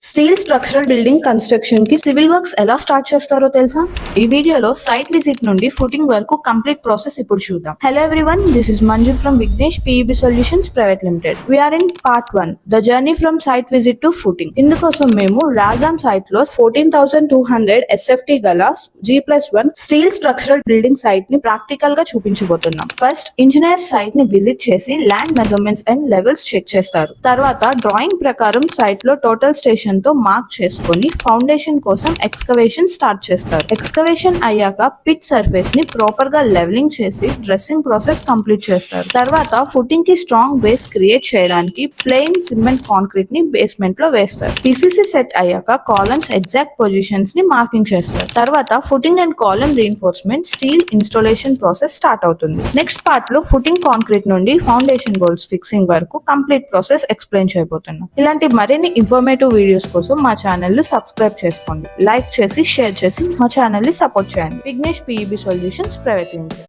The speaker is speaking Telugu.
స్టీల్ స్ట్రక్చరల్ బిల్డింగ్ కన్స్ట్రక్షన్ కి సివిల్ వర్క్స్ ఎలా స్టార్ట్ చేస్తారో తెలుసా? ఈ వీడియోలో సైట్ విజిట్ నుండి ఫుటింగ్ వరకు కంప్లీట్ ప్రాసెస్ ఇప్పుడు చూద్దాం. Hello everyone, this is Manju from Vignesh PEB solutions private limited. We're in part 1, the journey from site visit to footing. ఇందుకోసం మేము రాజాం సైట్ లో 14,200 SFT గల G+1 steel structural building site ని ప్రాక్టికల్ గా చూపించబోతున్నాం. ఫస్ట్ ఇంజనీర్ సైట్ ని విజిట్ చేసి land measurements and levels check చేస్తారు. తర్వాత డ్రాయింగ్ ప్రకారం సైట్ లో టోటల్ స్టేషన్ తో మార్క్ చేసుకొని ఫౌండేషన్ కోసం ఎక్స్కవేషన్ స్టార్ట్ చేస్తారు. ఎక్స్కవేషన్ అయ్యాక పిట్ సర్ఫేస్ ని ప్రాపర్ గా లెవెలింగ్ చేసి డ్రెస్సింగ్ ప్రాసెస్ కంప్లీట్ చేస్తారు. తర్వాత ఫుటింగ్ కి స్ట్రాంగ్ బేస్ క్రియేట్ చేయడానికి ప్లెయిన్ సిమెంట్ కాంక్రీట్ ని బేస్మెంట్ లో వేస్తారు. PCC సెట్ అయ్యాక కాలమ్స్ ఎగ్జాక్ట్ పొజిషన్స్ ని మార్కింగ్ చేస్తారు. తర్వాత footing and column reinforcement steel installation process start అవుతుంది. నెక్స్ట్ పార్ట్ లో ఫుటింగ్ కాంక్రీట్ నుండి ఫౌండేషన్ బోల్స్ ఫిక్సింగ్ వరకు కంప్లీట్ ప్రాసెస్ ఎక్స్ప్లెయిన్ చేయబోతున్నాం. ఇలాంటి మరిన్ని ఇన్ఫర్మేటివ్ వీడియోస్ కోసం మా ఛానల్ ని సబ్స్క్రైబ్ చేసుకోండి, లైక్ చేసి షేర్ చేసి మా ఛానల్ ని సపోర్ట్ చేయండి. Vignesh PEB solutions private limited.